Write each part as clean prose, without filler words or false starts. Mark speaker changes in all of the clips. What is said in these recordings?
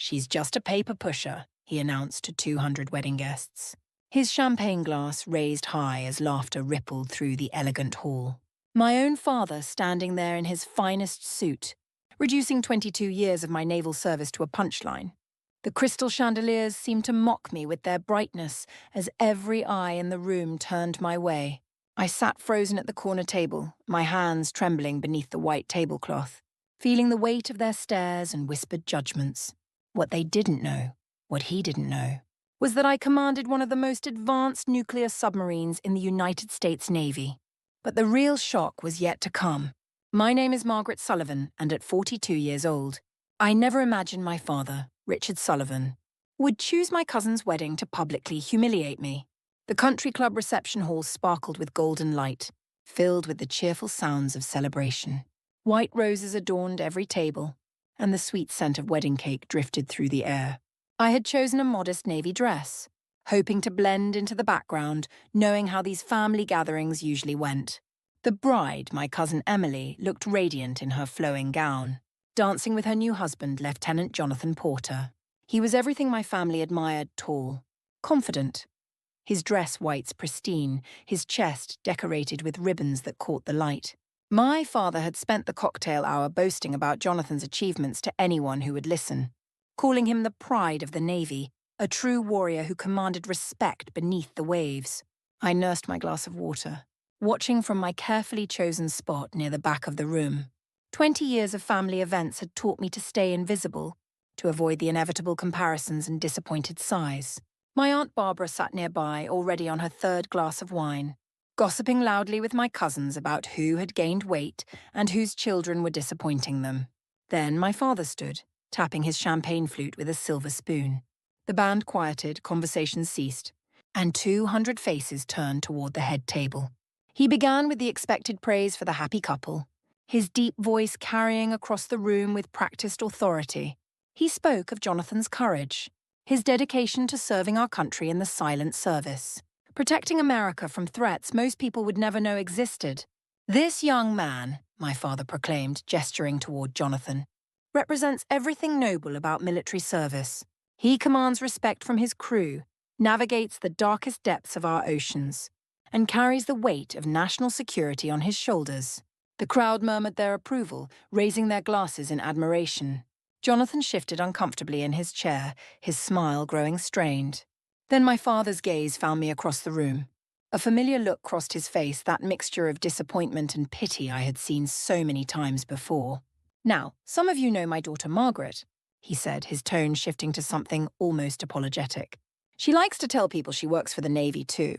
Speaker 1: "She's just a paper pusher," he announced to 200 wedding guests. His champagne glass raised high as laughter rippled through the elegant hall. My own father standing there in his finest suit, reducing 22 years of my naval service to a punchline. The crystal chandeliers seemed to mock me with their brightness as every eye in the room turned my way. I sat frozen at the corner table, my hands trembling beneath the white tablecloth, feeling the weight of their stares and whispered judgments. What they didn't know, what he didn't know, was that I commanded one of the most advanced nuclear submarines in the United States Navy. But the real shock was yet to come. My name is Margaret Sullivan, and at 42 years old, I never imagined my father, Richard Sullivan, would choose my cousin's wedding to publicly humiliate me. The country club reception hall sparkled with golden light, filled with the cheerful sounds of celebration. White roses adorned every table, and the sweet scent of wedding cake drifted through the air. I had chosen a modest navy dress, hoping to blend into the background, knowing how these family gatherings usually went. The bride, my cousin Emily, looked radiant in her flowing gown, dancing with her new husband, Lieutenant Jonathan Porter. He was everything my family admired: tall, confident. His dress whites pristine, his chest decorated with ribbons that caught the light. My father had spent the cocktail hour boasting about Jonathan's achievements to anyone who would listen, calling him the pride of the Navy, a true warrior who commanded respect beneath the waves. I nursed my glass of water, watching from my carefully chosen spot near the back of the room. 20 years of family events had taught me to stay invisible, to avoid the inevitable comparisons and disappointed sighs. My Aunt Barbara sat nearby, already on her third glass of wine, gossiping loudly with my cousins about who had gained weight and whose children were disappointing them. Then my father stood, tapping his champagne flute with a silver spoon. The band quieted, conversation ceased, and 200 faces turned toward the head table. He began with the expected praise for the happy couple, his deep voice carrying across the room with practiced authority. He spoke of Jonathan's courage, his dedication to serving our country in the silent service, protecting America from threats most people would never know existed. "This young man," my father proclaimed, gesturing toward Jonathan, "represents everything noble about military service. He commands respect from his crew, navigates the darkest depths of our oceans, and carries the weight of national security on his shoulders." The crowd murmured their approval, raising their glasses in admiration. Jonathan shifted uncomfortably in his chair, his smile growing strained. Then my father's gaze found me across the room. A familiar look crossed his face, that mixture of disappointment and pity I had seen so many times before. "Now, some of you know my daughter Margaret," he said, his tone shifting to something almost apologetic. "She likes to tell people she works for the Navy too."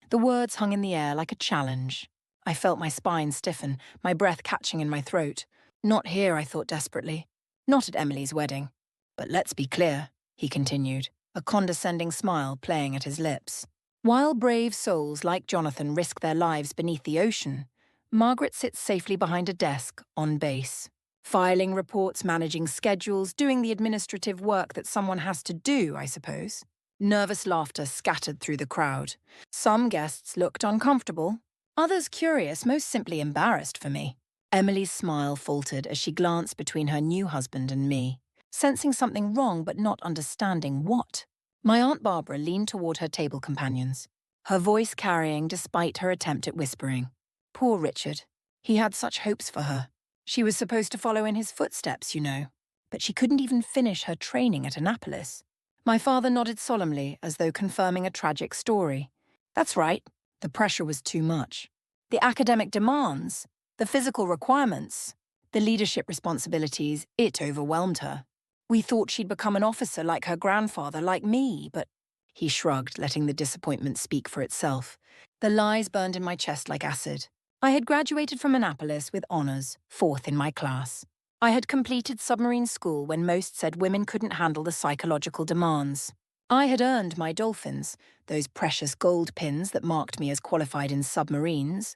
Speaker 1: The words hung in the air like a challenge. I felt my spine stiffen, my breath catching in my throat. Not here, I thought desperately. Not at Emily's wedding. "But let's be clear," he continued, a condescending smile playing at his lips. "While brave souls like Jonathan risk their lives beneath the ocean, Margaret sits safely behind a desk on base, filing reports, managing schedules, doing the administrative work that someone has to do, I suppose." Nervous laughter scattered through the crowd. Some guests looked uncomfortable, others curious, most simply embarrassed for me. Emily's smile faltered as she glanced between her new husband and me, sensing something wrong but not understanding what. My Aunt Barbara leaned toward her table companions, her voice carrying despite her attempt at whispering. Poor Richard. He had such hopes for her. She was supposed to follow in his footsteps, you know, but she couldn't even finish her training at Annapolis. My father nodded solemnly, as though confirming a tragic story. That's right. The pressure was too much. The academic demands, the physical requirements, the leadership responsibilities, it overwhelmed her. We thought she'd become an officer like her grandfather, like me, but... He shrugged, letting the disappointment speak for itself. The lies burned in my chest like acid. I had graduated from Annapolis with honors, 4th in my class. I had completed submarine school when most said women couldn't handle the psychological demands. I had earned my dolphins, those precious gold pins that marked me as qualified in submarines,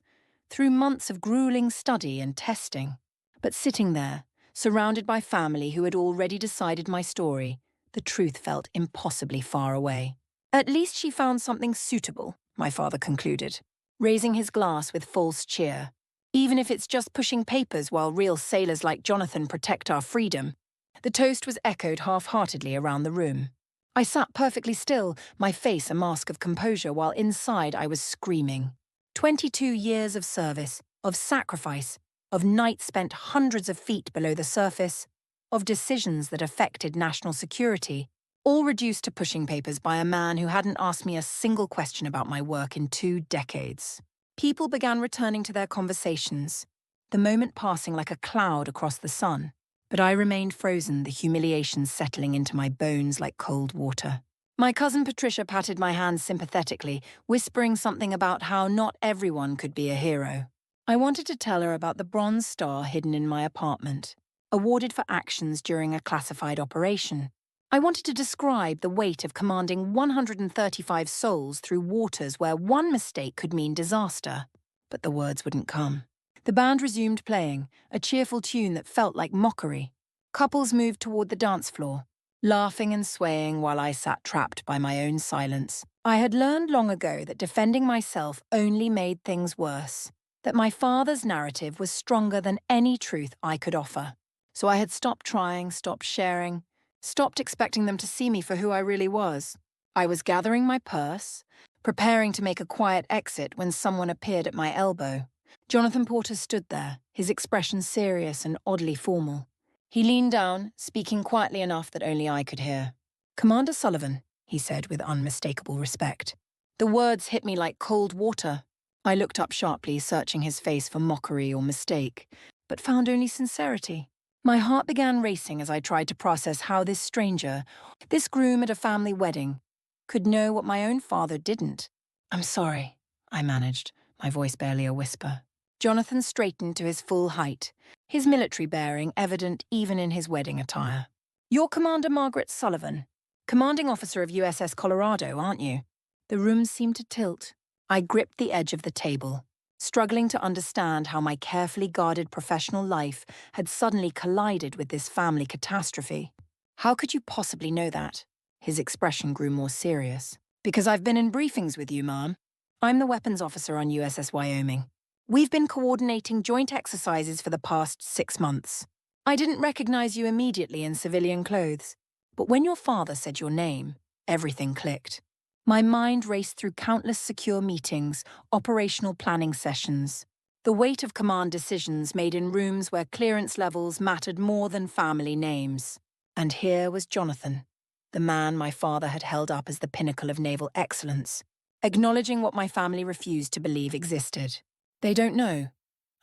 Speaker 1: through months of grueling study and testing. But sitting there, surrounded by family who had already decided my story, the truth felt impossibly far away. "At least she found something suitable," my father concluded, raising his glass with false cheer. "Even if it's just pushing papers while real sailors like Jonathan protect our freedom." The toast was echoed half-heartedly around the room. I sat perfectly still, my face a mask of composure, while inside I was screaming. 22 years of service, of sacrifice, of nights spent hundreds of feet below the surface, of decisions that affected national security, all reduced to pushing papers by a man who hadn't asked me a single question about my work in 2 decades. People began returning to their conversations, the moment passing like a cloud across the sun. But I remained frozen, the humiliation settling into my bones like cold water. My cousin Patricia patted my hand sympathetically, whispering something about how not everyone could be a hero. I wanted to tell her about the bronze star hidden in my apartment, awarded for actions during a classified operation. I wanted to describe the weight of commanding 135 souls through waters where one mistake could mean disaster. But the words wouldn't come. The band resumed playing, a cheerful tune that felt like mockery. Couples moved toward the dance floor, laughing and swaying while I sat trapped by my own silence. I had learned long ago that defending myself only made things worse, that my father's narrative was stronger than any truth I could offer. So I had stopped trying, stopped sharing, stopped expecting them to see me for who I really was. I was gathering my purse, preparing to make a quiet exit when someone appeared at my elbow. Jonathan Porter stood there, his expression serious and oddly formal. He leaned down, speaking quietly enough that only I could hear. "Commander Sullivan," he said with unmistakable respect. The words hit me like cold water. I looked up sharply, searching his face for mockery or mistake, but found only sincerity. My heart began racing as I tried to process how this stranger, this groom at a family wedding, could know what my own father didn't. "I'm sorry," I managed, my voice barely a whisper. Jonathan straightened to his full height, his military bearing evident even in his wedding attire. "You're Commander Margaret Sullivan, commanding officer of USS Colorado, aren't you?" The room seemed to tilt. I gripped the edge of the table, struggling to understand how my carefully guarded professional life had suddenly collided with this family catastrophe. "How could you possibly know that?" His expression grew more serious. "Because I've been in briefings with you, Ma'am. I'm the weapons officer on USS Wyoming. We've been coordinating joint exercises for the past 6 months. I didn't recognize you immediately in civilian clothes, but when your father said your name, everything clicked. My mind raced through countless secure meetings, operational planning sessions, the weight of command decisions made in rooms where clearance levels mattered more than family names. And here was Jonathan, the man my father had held up as the pinnacle of naval excellence, acknowledging what my family refused to believe existed. "They don't know,"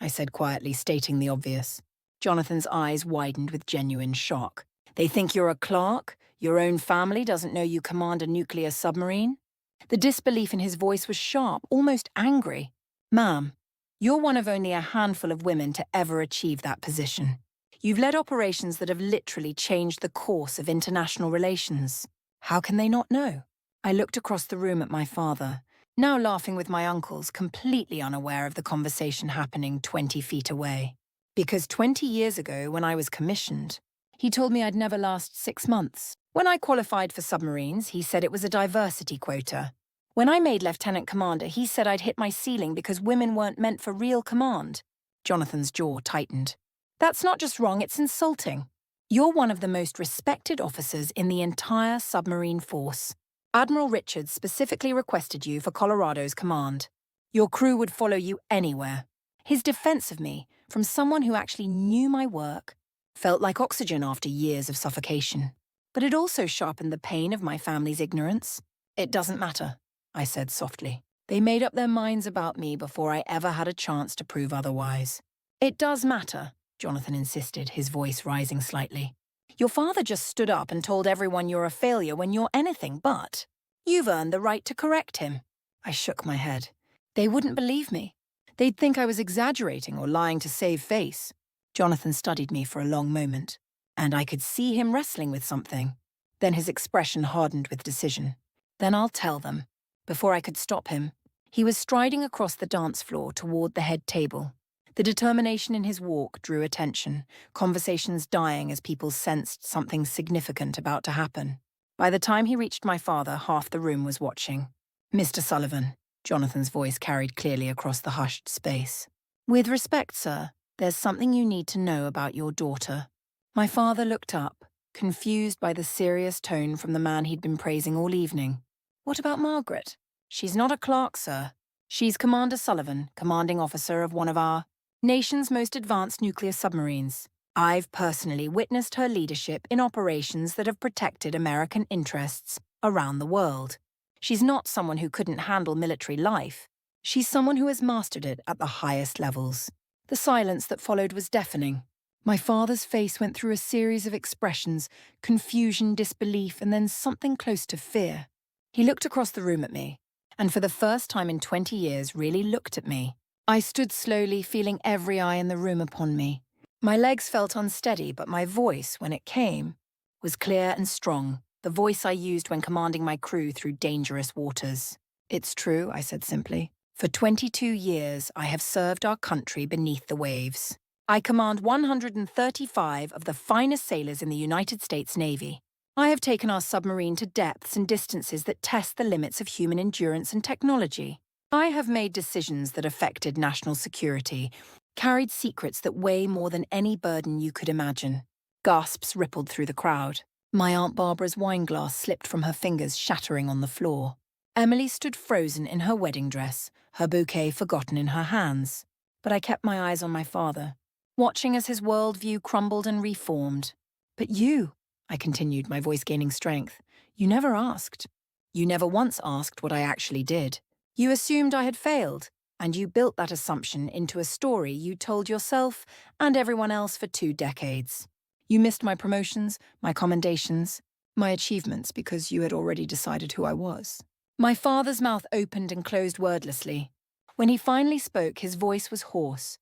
Speaker 1: I said quietly, stating the obvious. Jonathan's eyes widened with genuine shock. "They think you're a clerk? Your own family doesn't know you command a nuclear submarine?" The disbelief in his voice was sharp, almost angry. "Ma'am, you're one of only a handful of women to ever achieve that position. You've led operations that have literally changed the course of international relations. How can they not know?" I looked across the room at my father, now laughing with my uncles, completely unaware of the conversation happening 20 feet away. Because 20 years ago, when I was commissioned, he told me I'd never last 6 months. When I qualified for submarines, he said it was a diversity quota. When I made lieutenant commander, he said I'd hit my ceiling because women weren't meant for real command. Jonathan's jaw tightened. "That's not just wrong, it's insulting. You're one of the most respected officers in the entire submarine force. Admiral Richards specifically requested you for Colorado's command. Your crew would follow you anywhere." His defense of me, from someone who actually knew my work, felt like oxygen after years of suffocation. But it also sharpened the pain of my family's ignorance. "It doesn't matter," I said softly. "They made up their minds about me before I ever had a chance to prove otherwise." "It does matter," Jonathan insisted, his voice rising slightly. "Your father just stood up and told everyone you're a failure when you're anything but. You've earned the right to correct him." I shook my head. They wouldn't believe me. They'd think I was exaggerating or lying to save face. Jonathan studied me for a long moment, and I could see him wrestling with something. Then his expression hardened with decision. "Then I'll tell them." Before I could stop him, he was striding across the dance floor toward the head table. The determination in his walk drew attention, conversations dying as people sensed something significant about to happen. By the time he reached my father, half the room was watching. "Mr. Sullivan," Jonathan's voice carried clearly across the hushed space. "With respect, sir, there's something you need to know about your daughter." My father looked up, confused by the serious tone from the man he'd been praising all evening. What about Margaret? She's not a clerk, sir. She's Commander Sullivan, commanding officer of one of our nation's most advanced nuclear submarines. I've personally witnessed her leadership in operations that have protected American interests around the world. She's not someone who couldn't handle military life. She's someone who has mastered it at the highest levels. The silence that followed was deafening. My father's face went through a series of expressions, confusion, disbelief, and then something close to fear. He looked across the room at me, and for the first time in 20 years really looked at me. I stood slowly, feeling every eye in the room upon me. My legs felt unsteady, but my voice, when it came, was clear and strong, the voice I used when commanding my crew through dangerous waters. It's true, I said simply. For 22 years, I have served our country beneath the waves. I command 135 of the finest sailors in the United States Navy. I have taken our submarine to depths and distances that test the limits of human endurance and technology. I have made decisions that affected national security, carried secrets that weigh more than any burden you could imagine. Gasps rippled through the crowd. My Aunt Barbara's wine glass slipped from her fingers, shattering on the floor. Emily stood frozen in her wedding dress, her bouquet forgotten in her hands. But I kept my eyes on my father, watching as his worldview crumbled and reformed. But you, I continued, my voice gaining strength, you never asked. You never once asked what I actually did. You assumed I had failed, and you built that assumption into a story you told yourself and everyone else for 2 decades. You missed my promotions, my commendations, my achievements because you had already decided who I was. My father's mouth opened and closed wordlessly. When he finally spoke, his voice was hoarse.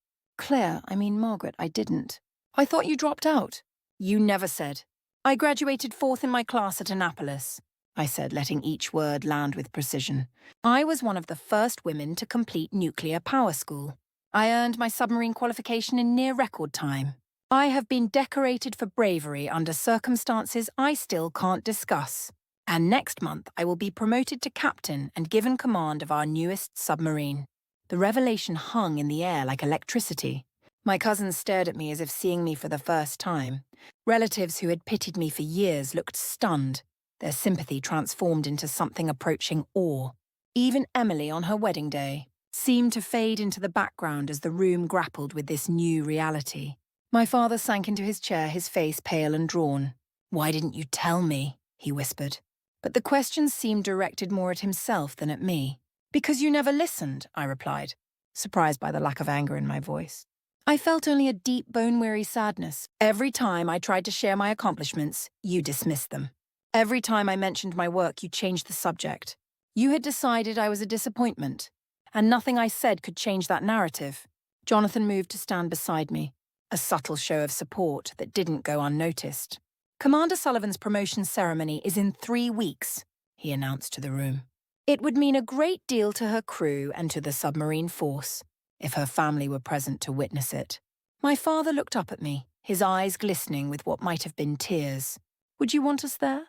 Speaker 1: Margaret, I didn't. I thought you dropped out. You never said. I graduated 4th in my class at Annapolis, I said, letting each word land with precision. I was one of the first women to complete nuclear power school. I earned my submarine qualification in near record time. I have been decorated for bravery under circumstances I still can't discuss. And next month I will be promoted to captain and given command of our newest submarine. The revelation hung in the air like electricity. My cousins stared at me as if seeing me for the first time. Relatives who had pitied me for years looked stunned, their sympathy transformed into something approaching awe. Even Emily, on her wedding day, seemed to fade into the background as the room grappled with this new reality. My father sank into his chair, his face pale and drawn. "Why didn't you tell me?" he whispered. But the questions seemed directed more at himself than at me. "Because you never listened," I replied, surprised by the lack of anger in my voice. I felt only a deep, bone-weary sadness. Every time I tried to share my accomplishments, you dismissed them. Every time I mentioned my work, you changed the subject. You had decided I was a disappointment, and nothing I said could change that narrative. Jonathan moved to stand beside me, a subtle show of support that didn't go unnoticed. "Commander Sullivan's promotion ceremony is in 3 weeks, he announced to the room. It would mean a great deal to her crew and to the submarine force, if her family were present to witness it. My father looked up at me, his eyes glistening with what might have been tears. "Would you want us there?"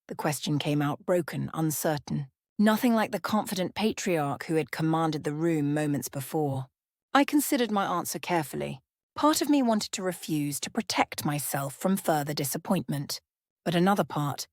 Speaker 1: The question came out broken, uncertain. Nothing like the confident patriarch who had commanded the room moments before. I considered my answer carefully. Part of me wanted to refuse, to protect myself from further disappointment. But another part,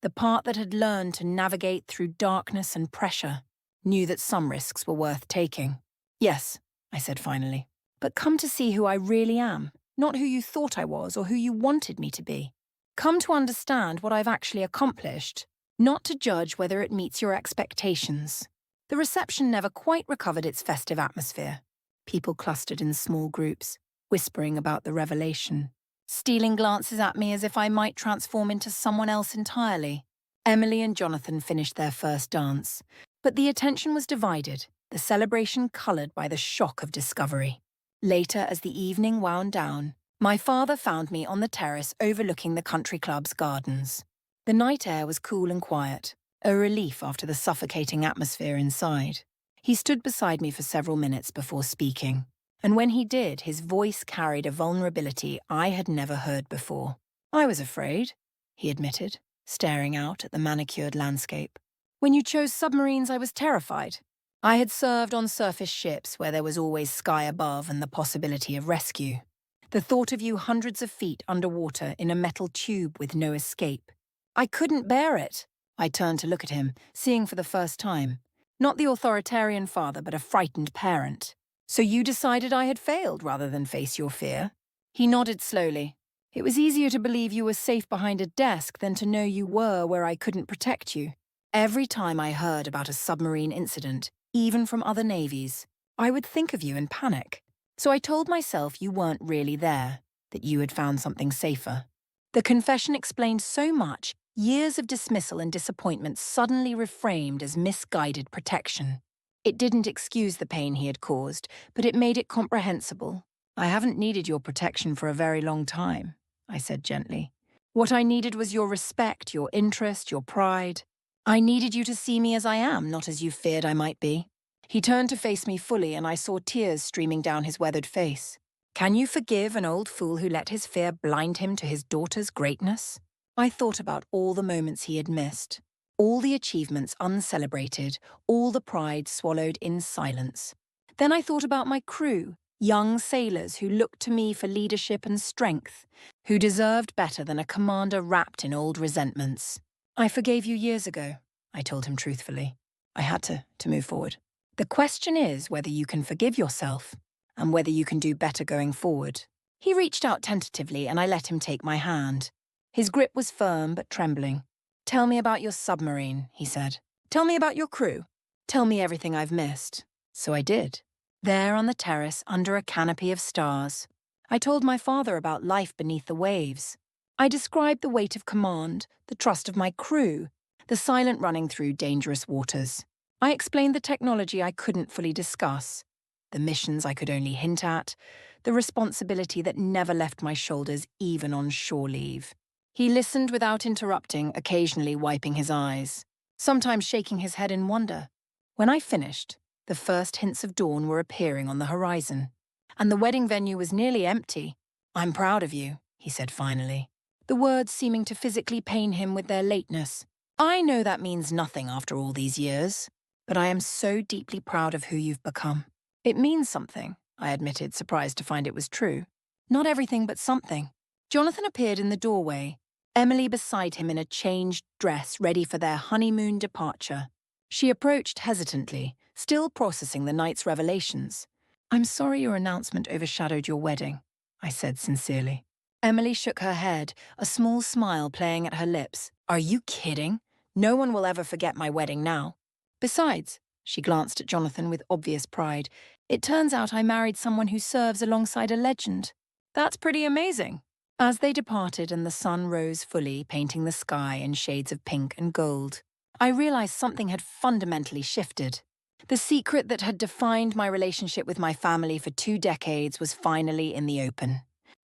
Speaker 1: the part that had learned to navigate through darkness and pressure, knew that some risks were worth taking. "Yes," I said finally, "but come to see who I really am, not who you thought I was or who you wanted me to be. Come to understand what I've actually accomplished, not to judge whether it meets your expectations." The reception never quite recovered its festive atmosphere. People clustered in small groups, whispering about the revelation, stealing glances at me as if I might transform into someone else entirely. Emily and Jonathan finished their first dance, but the attention was divided, the celebration coloured by the shock of discovery. Later, as the evening wound down, my father found me on the terrace overlooking the country club's gardens. The night air was cool and quiet, a relief after the suffocating atmosphere inside. He stood beside me for several minutes before speaking, and when he did, his voice carried a vulnerability I had never heard before. "I was afraid," he admitted, staring out at the manicured landscape. "When you chose submarines, I was terrified. I had served on surface ships where there was always sky above and the possibility of rescue. The thought of you hundreds of feet underwater in a metal tube with no escape. I couldn't bear it. I turned to look at him, seeing for the first time. Not the authoritarian father, but a frightened parent. So you decided I had failed rather than face your fear? He nodded slowly. It was easier to believe you were safe behind a desk than to know you were where I couldn't protect you. Every time I heard about a submarine incident, even from other navies, I would think of you in panic. So I told myself you weren't really there, that you had found something safer. The confession explained so much, years of dismissal and disappointment suddenly reframed as misguided protection. It didn't excuse the pain he had caused, but it made it comprehensible. I haven't needed your protection for a very long time, I said gently. What I needed was your respect, your interest, your pride. I needed you to see me as I am, not as you feared I might be. He turned to face me fully, and I saw tears streaming down his weathered face. Can you forgive an old fool who let his fear blind him to his daughter's greatness? I thought about all the moments he had missed, all the achievements uncelebrated, all the pride swallowed in silence. Then I thought about my crew, young sailors who looked to me for leadership and strength, who deserved better than a commander wrapped in old resentments. I forgave you years ago, I told him truthfully. I had to move forward. The question is whether you can forgive yourself, and whether you can do better going forward. He reached out tentatively, and I let him take my hand. His grip was firm but trembling. Tell me about your submarine, he said. Tell me about your crew. Tell me everything I've missed. So I did. There on the terrace, under a canopy of stars, I told my father about life beneath the waves. I described the weight of command, the trust of my crew, the silent running through dangerous waters. I explained the technology I couldn't fully discuss, the missions I could only hint at, the responsibility that never left my shoulders even on shore leave. He listened without interrupting, occasionally wiping his eyes, sometimes shaking his head in wonder. When I finished, the first hints of dawn were appearing on the horizon, and the wedding venue was nearly empty. I'm proud of you, he said finally, the words seeming to physically pain him with their lateness. I know that means nothing after all these years, but I am so deeply proud of who you've become. It means something, I admitted, surprised to find it was true. Not everything, but something. Jonathan appeared in the doorway, Emily beside him in a changed dress ready for their honeymoon departure. She approached hesitantly, still processing the night's revelations. I'm sorry your announcement overshadowed your wedding, I said sincerely. Emily shook her head, a small smile playing at her lips. Are you kidding? No one will ever forget my wedding now. Besides, she glanced at Jonathan with obvious pride, it turns out I married someone who serves alongside a legend. That's pretty amazing. As they departed and the sun rose fully, painting the sky in shades of pink and gold, I realized something had fundamentally shifted. The secret that had defined my relationship with my family for 2 decades was finally in the open.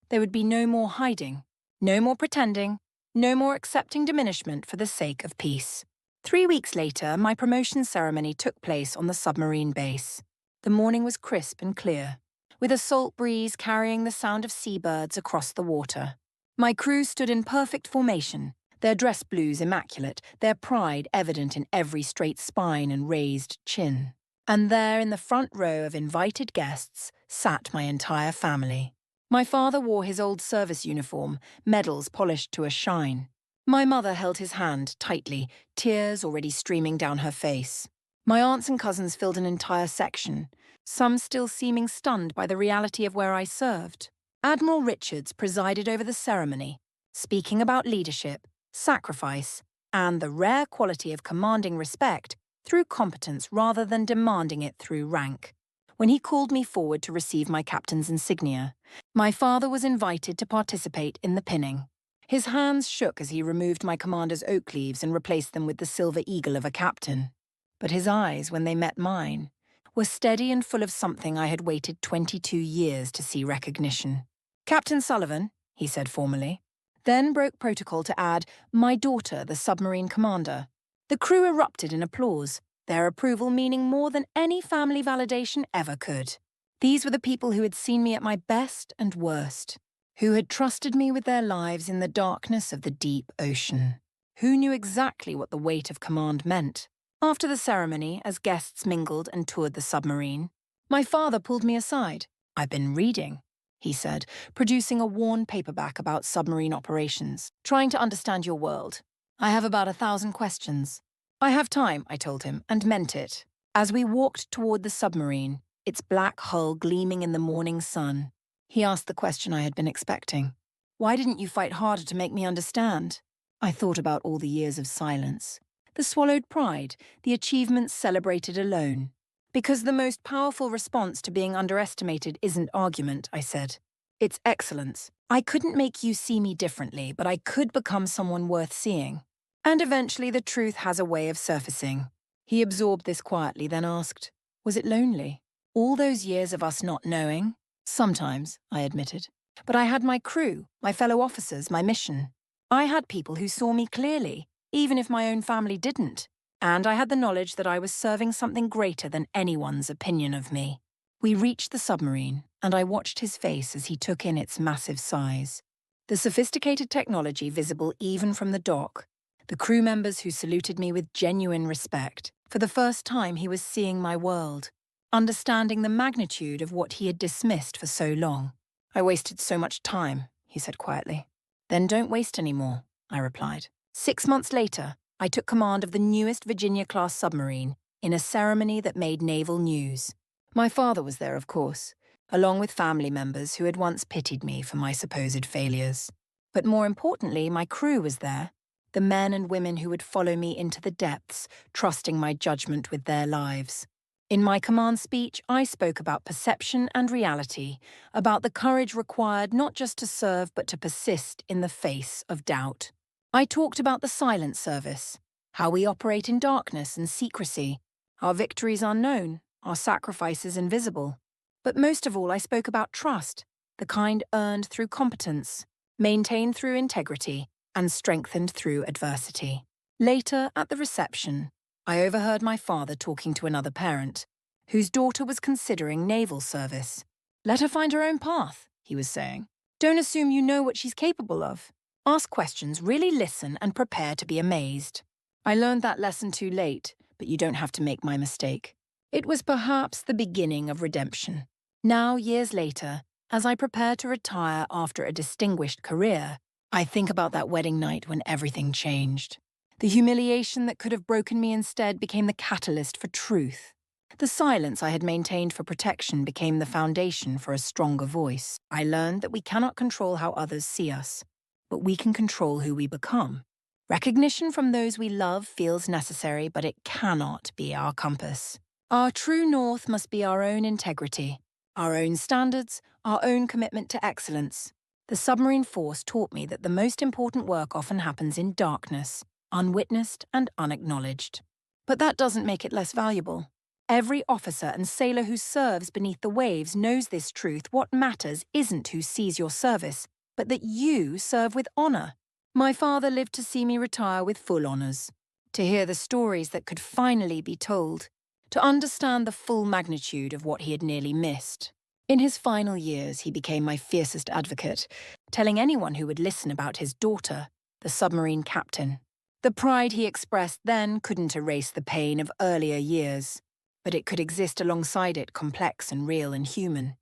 Speaker 1: There would be no more hiding, no more pretending, no more accepting diminishment for the sake of peace. 3 weeks later, my promotion ceremony took place on the submarine base. The morning was crisp and clear, with a salt breeze carrying the sound of seabirds across the water. My crew stood in perfect formation, their dress blues immaculate, their pride evident in every straight spine and raised chin. And there in the front row of invited guests sat my entire family. My father wore his old service uniform, medals polished to a shine. My mother held his hand tightly, tears already streaming down her face. My aunts and cousins filled an entire section, some still seeming stunned by the reality of where I served. Admiral Richards presided over the ceremony, speaking about leadership, sacrifice, and the rare quality of commanding respect through competence rather than demanding it through rank. When he called me forward to receive my captain's insignia, my father was invited to participate in the pinning. His hands shook as he removed my commander's oak leaves and replaced them with the silver eagle of a captain. But his eyes, when they met mine, were steady and full of something I had waited 22 years to see recognition. Captain Sullivan, he said formally, then broke protocol to add, my daughter, the submarine commander. The crew erupted in applause, their approval meaning more than any family validation ever could. These were the people who had seen me at my best and worst, who had trusted me with their lives in the darkness of the deep ocean, who knew exactly what the weight of command meant. After the ceremony, as guests mingled and toured the submarine, my father pulled me aside. I've been reading, he said, producing a worn paperback about submarine operations. Trying to understand your world. I have about 1,000 questions. I have time, I told him, and meant it. As we walked toward the submarine, its black hull gleaming in the morning sun, he asked the question I had been expecting. Why didn't you fight harder to make me understand? I thought about all the years of silence, the swallowed pride, the achievements celebrated alone. Because the most powerful response to being underestimated isn't argument, I said. It's excellence. I couldn't make you see me differently, but I could become someone worth seeing. And eventually the truth has a way of surfacing. He absorbed this quietly, then asked, was it lonely? All those years of us not knowing? Sometimes, I admitted. But I had my crew, my fellow officers, my mission. I had people who saw me clearly, even if my own family didn't. And I had the knowledge that I was serving something greater than anyone's opinion of me. We reached the submarine, and I watched his face as he took in its massive size. The sophisticated technology visible even from the dock, the crew members who saluted me with genuine respect. For the first time, he was seeing my world, understanding the magnitude of what he had dismissed for so long. I wasted so much time, he said quietly. Then don't waste any more, I replied. 6 months later, I took command of the newest Virginia-class submarine in a ceremony that made naval news. My father was there, of course, along with family members who had once pitied me for my supposed failures. But more importantly, my crew was there, the men and women who would follow me into the depths, trusting my judgment with their lives. In my command speech, I spoke about perception and reality, about the courage required not just to serve but to persist in the face of doubt. I talked about the silent service, how we operate in darkness and secrecy, our victories unknown, our sacrifices invisible. But most of all, I spoke about trust, the kind earned through competence, maintained through integrity, and strengthened through adversity. Later, at the reception, I overheard my father talking to another parent, whose daughter was considering naval service. Let her find her own path, he was saying. Don't assume you know what she's capable of. Ask questions, really listen, and prepare to be amazed. I learned that lesson too late, but you don't have to make my mistake. It was perhaps the beginning of redemption. Now, years later, as I prepare to retire after a distinguished career, I think about that wedding night when everything changed. The humiliation that could have broken me instead became the catalyst for truth. The silence I had maintained for protection became the foundation for a stronger voice. I learned that we cannot control how others see us, but we can control who we become. Recognition from those we love feels necessary, but it cannot be our compass. Our true north must be our own integrity, our own standards, our own commitment to excellence. The submarine force taught me that the most important work often happens in darkness, unwitnessed and unacknowledged. But that doesn't make it less valuable. Every officer and sailor who serves beneath the waves knows this truth. What matters isn't who sees your service, but that you serve with honor. My father lived to see me retire with full honors, to hear the stories that could finally be told, to understand the full magnitude of what he had nearly missed. In his final years, he became my fiercest advocate, telling anyone who would listen about his daughter, the submarine captain. The pride he expressed then couldn't erase the pain of earlier years, but it could exist alongside it, complex and real and human.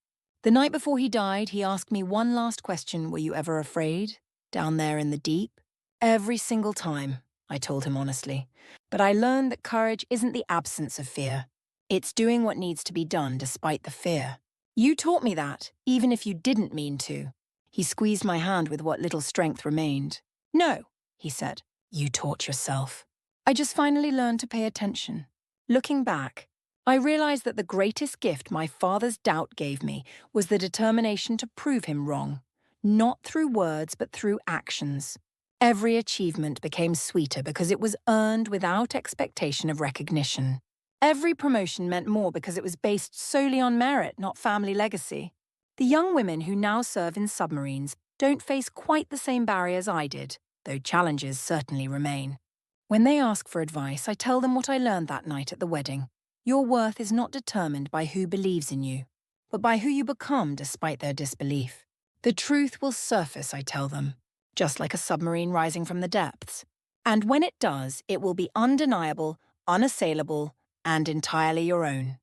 Speaker 1: The night before he died, he asked me one last question: were you ever afraid, down there in the deep? Every single time, I told him honestly. But I learned that courage isn't the absence of fear. It's doing what needs to be done despite the fear. You taught me that, even if you didn't mean to. He squeezed my hand with what little strength remained. No, he said, you taught yourself. I just finally learned to pay attention. Looking back, I realized that the greatest gift my father's doubt gave me was the determination to prove him wrong, not through words but through actions. Every achievement became sweeter because it was earned without expectation of recognition. Every promotion meant more because it was based solely on merit, not family legacy. The young women who now serve in submarines don't face quite the same barriers I did, though challenges certainly remain. When they ask for advice, I tell them what I learned that night at the wedding. Your worth is not determined by who believes in you, but by who you become despite their disbelief. The truth will surface, I tell them, just like a submarine rising from the depths. And when it does, it will be undeniable, unassailable, and entirely your own.